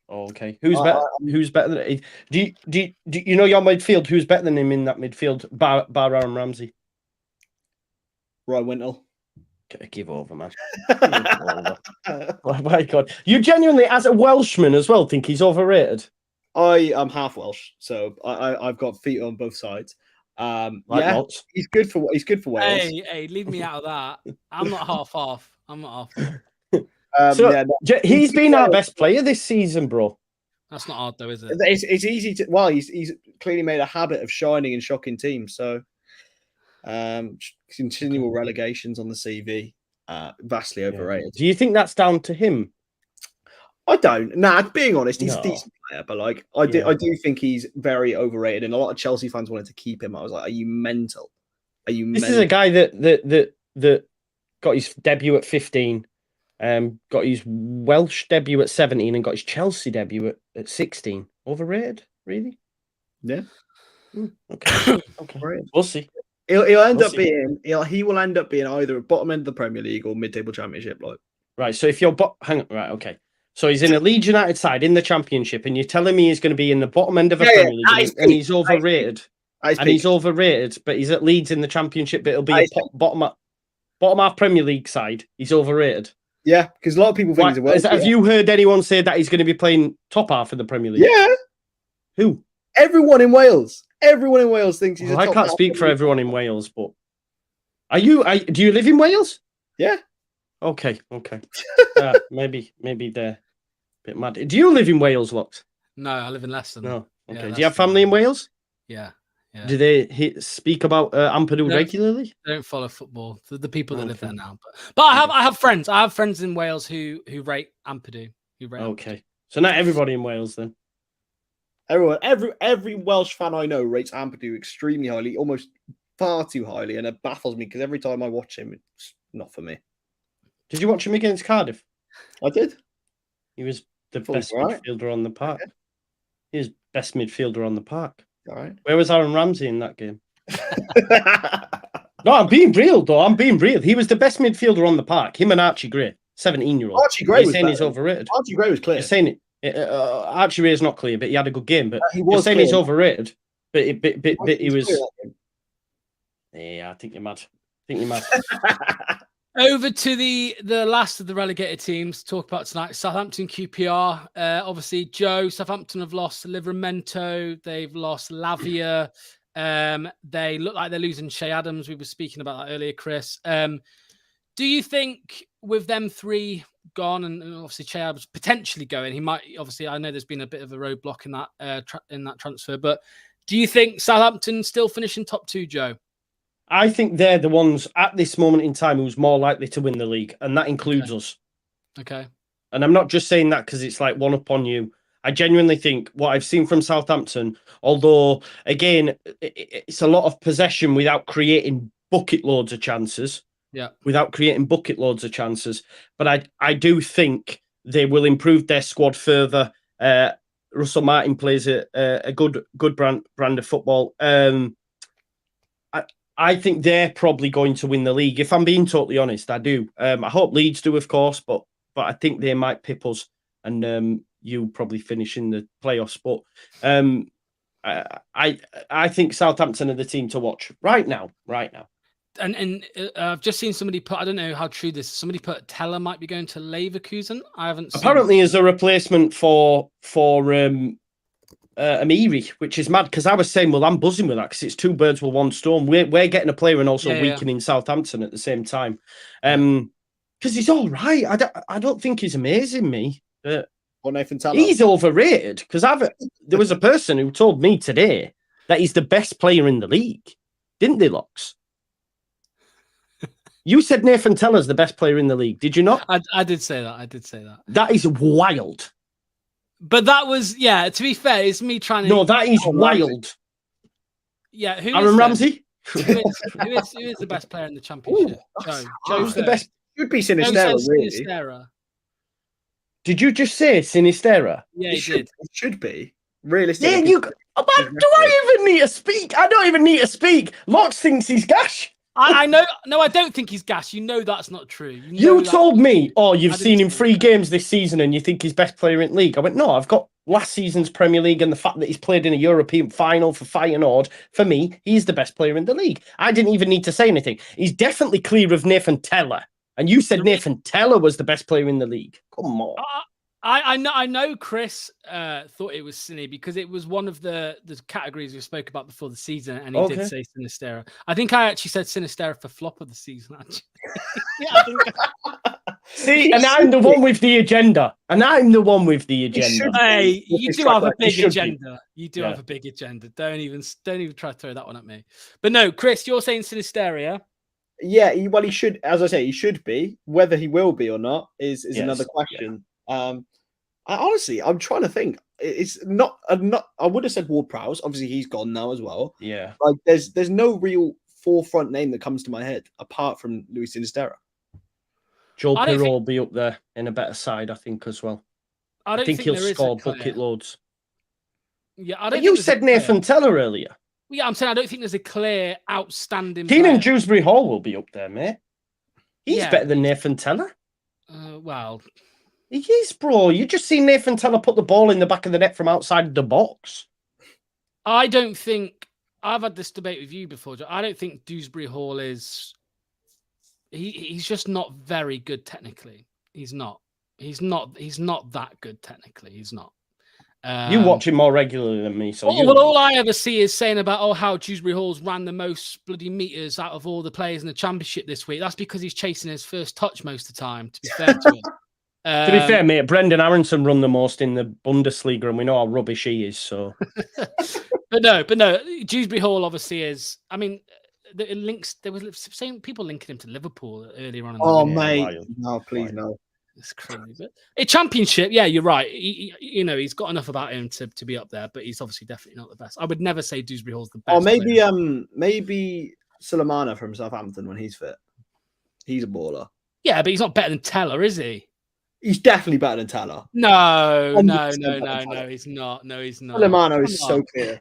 Okay. Who's better? Who's better than? Do you know your midfield? Who's better than him in that midfield? Bar Aaron Ramsey. Roy Wintle. Give over, man. Give over. Oh my God. You genuinely, as a Welshman as well, think he's overrated? I am half Welsh, so I've got feet on both sides. Lots. He's good for Wales. Hey, leave me out of that. I'm not half. I'm not half. He's been our best player this season, bro. That's not hard, though, is it? It's easy to. Well, he's clearly made a habit of shining and shocking teams. So, continual relegations on the CV, vastly overrated. Do you think that's down to him? I don't. Nah, being honest, he's a decent player, but I do think he's very overrated, and a lot of Chelsea fans wanted to keep him. I was like, "Are you mental? This is a guy that got his debut at 15, got his Welsh debut at 17, and got his Chelsea debut at 16. Overrated, really? Yeah. Okay. We'll see. He will end up being either bottom end of the Premier League or mid-table Championship. Right. So if you're hang on. Right. Okay. So he's in a Leeds United side in the Championship, and you're telling me he's going to be in the bottom end of a Premier League, and he's overrated. He's overrated, but he's at Leeds in the Championship, but it'll be a bottom half Premier League side. He's overrated. Yeah, because a lot of people think have you heard anyone say that he's going to be playing top half in the Premier League? Yeah. Who? Everyone in Wales. Everyone in Wales thinks he's. I can't speak for everyone in Wales, but do you live in Wales? Yeah. Okay. Maybe they're a bit mad. Do you live in Wales, Locks? No, I live in Leicester. No. Okay. Yeah, do you have family in Wales? Yeah. Do they speak about Ampadu regularly? They don't follow football. The people that live there now, but I have friends. I have friends in Wales who rate Ampadu. Okay, so not everybody in Wales then. Every Welsh fan I know rates Ampadu extremely highly, almost far too highly, and it baffles me because every time I watch him, it's not for me. Did you watch him against Cardiff? I did. He was the best midfielder on the park. Yeah. He was best midfielder on the park. All right. Where was Aaron Ramsey in that game? No, I'm being real, though. I'm being real. He was the best midfielder on the park. Him and Archie Gray, 17-year-old. Archie Gray was saying he's overrated. Archie Gray was clear. You're saying Archie Gray is not clear, but he had a good game. But you're saying he's overrated. But he was. Yeah, I think you're mad. Over to the last of the relegated teams to talk about tonight. Southampton QPR. Obviously, Joe, Southampton have lost Livramento. They've lost Lavia. They look like they're losing Shea Adams. We were speaking about that earlier, Chris. Do you think with them three gone and obviously Shea Adams potentially going, he might, obviously, I know there's been a bit of a roadblock in that transfer, but do you think Southampton still finishing top two, Joe? I think they're the ones at this moment in time who's more likely to win the league, and that includes us. Okay. And I'm not just saying that because it's like one up on you. I genuinely think what I've seen from Southampton, although, again, it's a lot of possession without creating bucket loads of chances. Yeah. Without creating bucket loads of chances. But I do think they will improve their squad further. Russell Martin plays a good brand of football. I think they're probably going to win the league. If I'm being totally honest, I do. I hope Leeds do, of course, but I think they might pip us and you probably finish in the playoffs. But I think Southampton are the team to watch right now. And I've just seen somebody put, I don't know how true this is, somebody put Teller might be going to Leverkusen. I haven't seen apparently as a replacement for Amiri, which is mad because I was saying, well, I'm buzzing with that because it's two birds with one stone. We're getting a player and also weakening Southampton at the same time. Because he's all right. I don't think he's amazing, me. Or Nathan Teller. He's overrated because there was a person who told me today that he's the best player in the league. Didn't they, Locks? You said Nathan Teller's the best player in the league. Did you not? I did say that. That is wild. But that was, to be fair, it's me trying to... No, that is wild. Yeah, Aaron Ramsey? Who is the best player in the Championship? Joe's the best. Should be Sinisterra, really. Sinisterra. Did you just say Sinisterra? Yeah, he did. It should be. Realistically. Yeah, do I even need to speak? I don't even need to speak. Locks thinks he's gash. I know. No, I don't think he's gas. You know that's not true. You told me, you've seen him 3 games this season and you think he's best player in the league. I went, no, I've got last season's Premier League and the fact that he's played in a European final for Feyenoord. For me, he's the best player in the league. I didn't even need to say anything. He's definitely clear of Nathan Tella. And you said Nathan Tella was the best player in the league. Come on. I know Chris thought it was Cine because it was one of the categories we spoke about before the season, and he did say Sinistera. I think I actually said Sinistera for flop of the season, actually. See, and I'm the one with the agenda. Hey, you do have a big agenda. You do have a big agenda. Don't even try to throw that one at me. But no, Chris, you're saying Sinistera. Yeah, well, he should, as I say, he should be. Whether he will be or not is another question. I'm trying to think. It's not. I would have said Ward-Prowse. Obviously, he's gone now as well. Yeah. Like, there's no real forefront name that comes to my head apart from Luis Sinistera. Joe Pirro will be up there in a better side, I think, as well. I think he'll score bucket loads. Yeah, but you said Nathan Tella earlier. Yeah, I'm saying I don't think there's a clear outstanding. Keenan Dewsbury Hall will be up there, mate. He's better than Nathan Tella. Well, he is, bro. You just seen Nathan Tella put the ball in the back of the net from outside the box. I don't think I've had this debate with you before, Joe. I don't think Dewsbury Hall is. He's just not very good technically. He's not. He's not that good technically. He's not. You watch him more regularly than me, so all I ever see is saying about how Dewsbury Hall's ran the most bloody meters out of all the players in the Championship this week. That's because he's chasing his first touch most of the time. To be fair to him. To be fair, mate, Brendan Aronson run the most in the Bundesliga, and we know how rubbish he is. So, but no, Dewsbury Hall obviously is. I mean, it links. There was same people linking him to Liverpool earlier on. Mate, no, please no. It's crazy, but a Championship, yeah, you're right. He's got enough about him to be up there, but he's obviously definitely not the best. I would never say Dewsbury Hall's the best. Or maybe Sulemana from Southampton when he's fit. He's a baller. Yeah, but he's not better than Tella, is he? He's definitely better than Tella. No, he's not. No, he's not. Sulemana is so clear.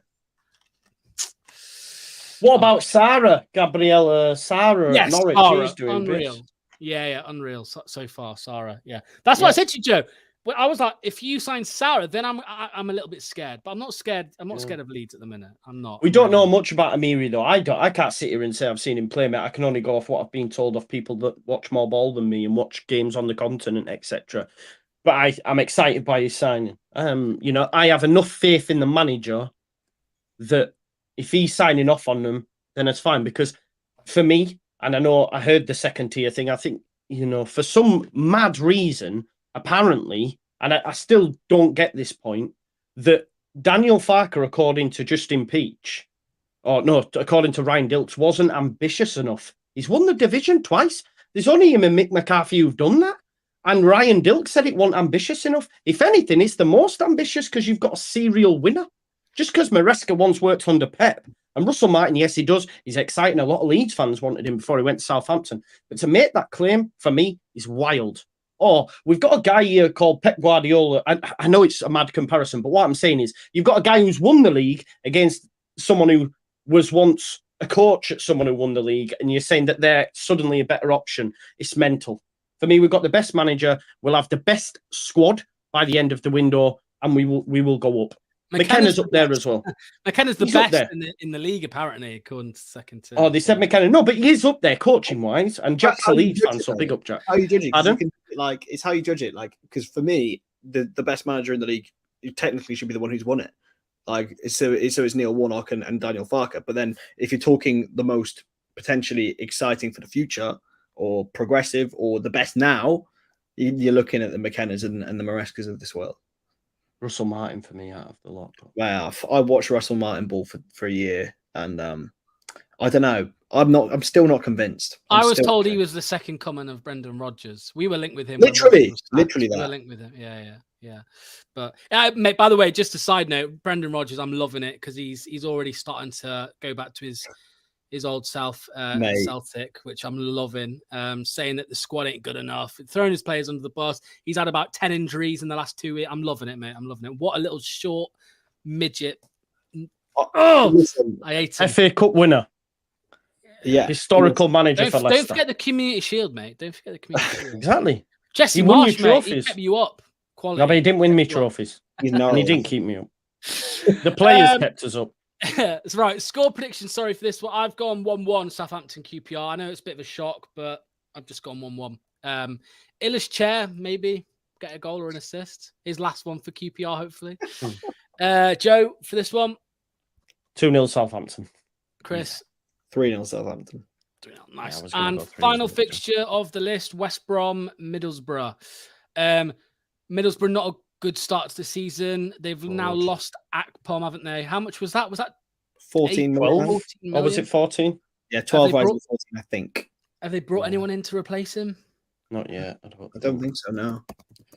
What about Sarah? Gabriella Sarah at Norwich? Sarah, she's doing unreal. bits. Yeah, unreal so far, Sarah. Yeah, that's what I said to you, Joe. Well, I was like, if you sign Sarah, then I'm a little bit scared, but I'm not scared. I'm not scared of Leeds at the minute. I'm not. We don't know much about Amiri though. I can't sit here and say I've seen him play, mate. I can only go off what I've been told of people that watch more ball than me and watch games on the continent, etc. But I'm excited by his signing. I have enough faith in the manager that if he's signing off on them, then it's fine. Because for me, and I know I heard the second tier thing, I think, for some mad reason, apparently, and I still don't get this point, that Daniel Farker, according to Justin Peach, according to Ryan Dilks, wasn't ambitious enough. He's won the division twice. There's only him and Mick McCarthy who've done that. And Ryan Dilks said it wasn't ambitious enough. If anything, it's the most ambitious because you've got a serial winner. Just because Maresca once worked under Pep. And Russell Martin, yes, he does. He's exciting. A lot of Leeds fans wanted him before he went to Southampton. But to make that claim, for me, is wild. We've got a guy here called Pep Guardiola. I know it's a mad comparison, but what I'm saying is you've got a guy who's won the league against someone who was once a coach at someone who won the league, and you're saying that they're suddenly a better option. It's mental. For me, we've got the best manager. We'll have the best squad by the end of the window, and we will go up. McKenna's up there as well. McKenna's the best in the league, apparently, according to second tier. They said McKenna. No, but he is up there coaching-wise, and Jack's a Leeds fan, so big up, Jack. How you judge it? It's how you judge it. Because for me, the best manager in the league technically should be the one who's won it. So it's Neil Warnock and Daniel Farker. But then if you're talking the most potentially exciting for the future or progressive or the best now, you're looking at the McKennas and the Marescas of this world. Russell Martin for me out of the lot. Wow, I watched Russell Martin ball for a year, and I don't know. I'm still not convinced. I was told he was the second coming of Brendan Rodgers. We were linked with him. Literally that. We were linked with him. Yeah. But mate, by the way, just a side note, Brendan Rodgers, I'm loving it because he's already starting to go back to his old self, Celtic, which I'm loving, saying that the squad ain't good enough, throwing his players under the bus. He's had about 10 injuries in the last 2 weeks. I'm loving it, mate. I'm loving it. What a little short midget. I hate him. FA Cup winner. Yeah, historical manager for Leicester. Don't forget the Community Shield, mate. Don't forget the Community Shield. Exactly. Jesse He won Marsh, your mate. trophies. He kept you up. Quality. No, but he didn't win me trophies. And he didn't keep me up. The players kept us up. That's right. Score prediction. Sorry for this one. I've gone 1-1 Southampton QPR. I know it's a bit of a shock, but I've just gone 1-1. Illish Chair, maybe get a goal or an assist. His last one for QPR, hopefully. Joe, for this one. 2-0 Southampton. Chris. 3-0 Southampton. 3-0. Nice. Yeah, and final fixture of the list, West Brom, Middlesbrough. Middlesbrough, not a good start to the season. They've now lost Akpom, haven't they? How much was that? Was that 14 million? 14 million? Or was it 14? Yeah, 12 rise to 14, I think. Have they brought anyone in to replace him? Not yet. I don't think so, no.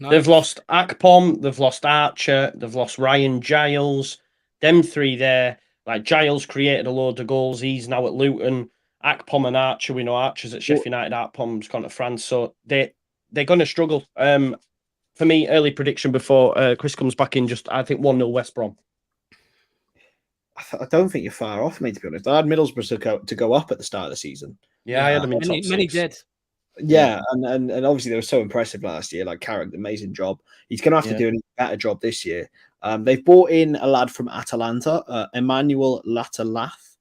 They've lost Akpom, they've lost Archer, they've lost Ryan Giles. Them three there. Like, Giles created a load of goals. He's now at Luton. Akpom and Archer, we know Archer's at Sheffield United. Akpom's gone to France. So they're going to struggle. For me, early prediction before Chris comes back in, I think 1-0 West Brom. I don't think you're far off, mate, to be honest. I had Middlesbrough to go up at the start of the season. Yeah, I had them in top six. Many did. Yeah, and obviously they were so impressive last year. Like, Carrick, amazing job. He's going to have to do a better job this year. They've brought in a lad from Atalanta, Emmanuel Latalath,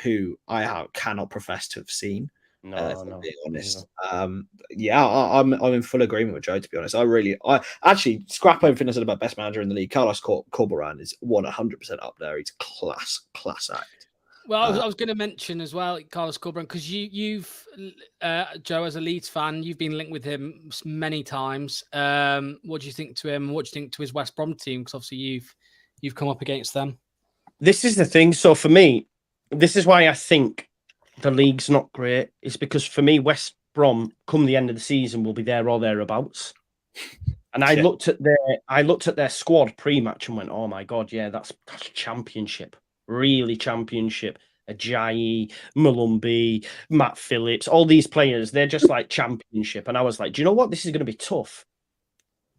who I cannot profess to have seen. No, being honest. I'm in full agreement with Joe, to be honest. I actually scrap everything I said about best manager in the league. Carlos Corberán is 100% up there. He's class act. Well, I was going to mention as well, Carlos Corberán, because you've Joe, as a Leeds fan, you've been linked with him many times. What do you think to him? What do you think to his West Brom team? Because obviously you've come up against them. This is the thing. So for me, this is why I think the league's not great. It's because for me, West Brom, come the end of the season, will be there or thereabouts. And I looked at their squad pre-match and went, "Oh my god, yeah, that's championship, really championship." Ajayi, Mulumby, Matt Phillips, all these players, they're just like championship. And I was like, do you know what? This is going to be tough.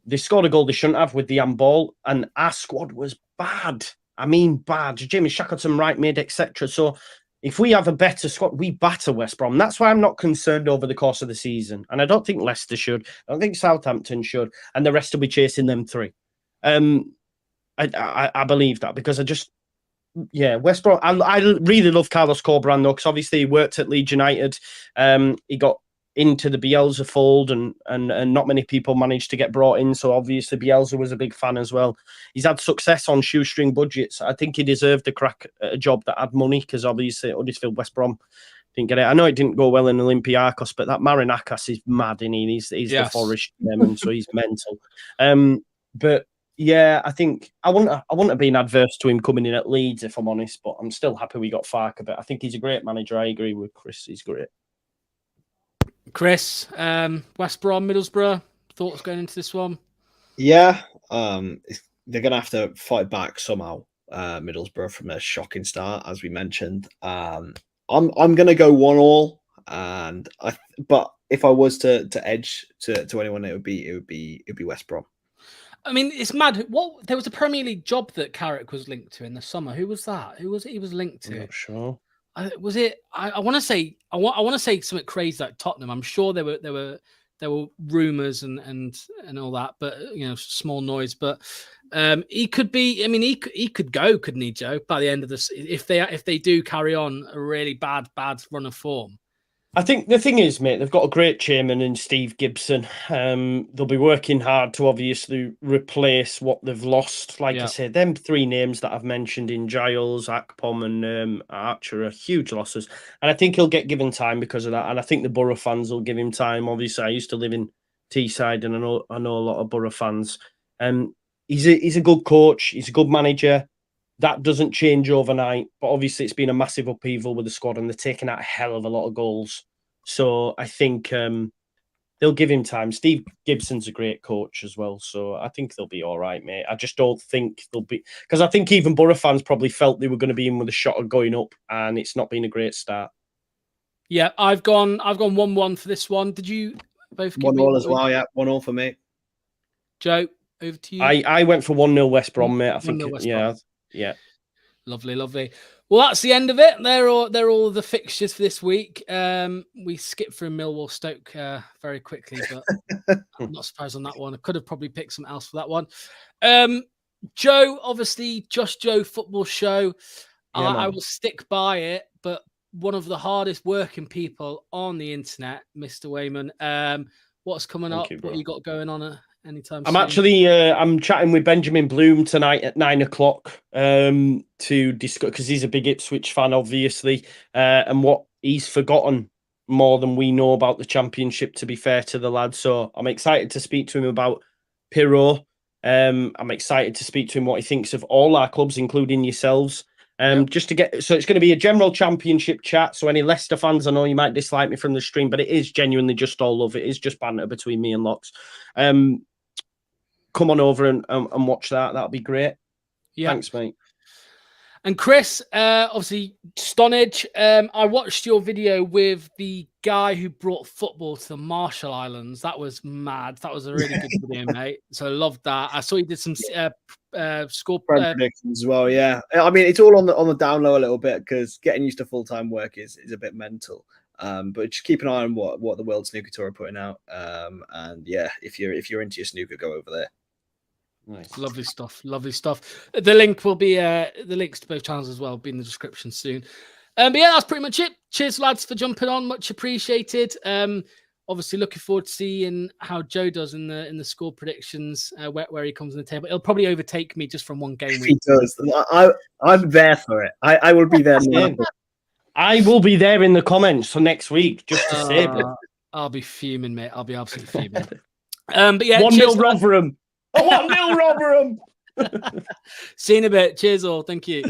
They scored a goal they shouldn't have with the handball, and our squad was bad. I mean, bad. Jamie Shackleton, right mid, etc. So if we have a better squad, we batter West Brom. That's why I'm not concerned over the course of the season. And I don't think Leicester should. I don't think Southampton should. And the rest will be chasing them three. I believe that because West Brom. I really love Carlos Corberán, though, because obviously he worked at Leeds United. He got into the Bielsa fold and not many people managed to get brought in. So obviously Bielsa was a big fan as well. He's had success on shoestring budgets. I think he deserved a crack at a job that had money because obviously Huddersfield West Brom didn't get it. I know it didn't go well in Olympiacos, but that Marinakis is mad, and he's the Forest chairman, so he's mental. But yeah, I think I wouldn't have been adverse to him coming in at Leeds, if I'm honest, but I'm still happy we got Farke. But I think he's a great manager. I agree with Chris. He's great. Chris, West Brom, Middlesbrough, thoughts going into this one? Yeah, they're going to have to fight back somehow, Middlesbrough, from a shocking start, as we mentioned. I'm going to go 1-1, but if I was to edge to anyone, it would be West Brom. I mean, it's mad. There was a Premier League job that Carrick was linked to in the summer. Who was that? Who was it he was linked to? I'm not sure. Was it? I want to say. I want to say something crazy like Tottenham. I'm sure there were rumors and all that, but small noise. But he could be. I mean, he could go, couldn't he, Joe? By the end of this, if they do carry on a really bad run of form. I think the thing is, mate, they've got a great chairman in Steve Gibson. They'll be working hard to obviously replace what they've lost. Like I said, them three names that I've mentioned in Giles, Akpom and Archer are huge losses. And I think he'll get given time because of that. And I think the Borough fans will give him time. Obviously, I used to live in Teesside and I know a lot of Borough fans. He's a good coach. He's a good manager. That doesn't change overnight, but obviously it's been a massive upheaval with the squad and they're taking out a hell of a lot of goals. So I think they'll give him time. Steve Gibson's a great coach as well, so I think they'll be all right, mate. I just don't think they'll be... Because I think even Borough fans probably felt they were going to be in with a shot of going up, and it's not been a great start. Yeah, I've gone 1-1 for this one. Did you both... 1-1 as well, yeah. 1-1 for me. Joe, over to you. I went for 1-0 West Brom, mate. I think, West Brom. Yeah. Lovely, lovely. Well, that's the end of it. They're all the fixtures for this week. We skipped through Millwall Stoke very quickly, but I'm not surprised on that one. I could have probably picked something else for that one. Joe, obviously, Just Joe Football Show. Yeah, I will stick by it, but one of the hardest working people on the internet, Mr. Wayman. What's coming up? What you got going on anytime soon? I'm actually I'm chatting with Benjamin Bloom tonight at 9 o'clock to discuss, because he's a big Ipswich fan, obviously, and what he's forgotten more than we know about the Championship, to be fair to the lad. So I'm excited to speak to him about Pirro. I'm excited to speak to him what he thinks of all our clubs, including yourselves. Just to get, so it's going to be a general Championship chat. So any Leicester fans, I know you might dislike me from the stream, but it is genuinely just all love. It is just banter between me and Locks. Come on over and watch that. That'll be great. Yeah. Thanks, mate. And Chris, obviously, Stonage. I watched your video with the guy who brought football to the Marshall Islands. That was mad. That was a really good video, mate. So I loved that. I saw you did some score predictions as well. Yeah, I mean, it's all on the down low a little bit, because getting used to full-time work is a bit mental. But just keep an eye on what the World Snooker Tour are putting out. And yeah, if you're into your snooker, go over there. Nice. Lovely stuff. Lovely stuff. The link will be the links to both channels as well will be in the description soon. But yeah, that's pretty much it. Cheers, lads, for jumping on. Much appreciated. Obviously, looking forward to seeing how Joe does in the score predictions, where he comes on the table. He'll probably overtake me just from one game week. He does. I'm there for it. I will be there. I will be there in the comments for next week just to save it. I'll be fuming, mate. I'll be absolutely fuming. But yeah, 1-0 Rotherham. 1-0 Rotherham. See you in a bit. Cheers all. Thank you.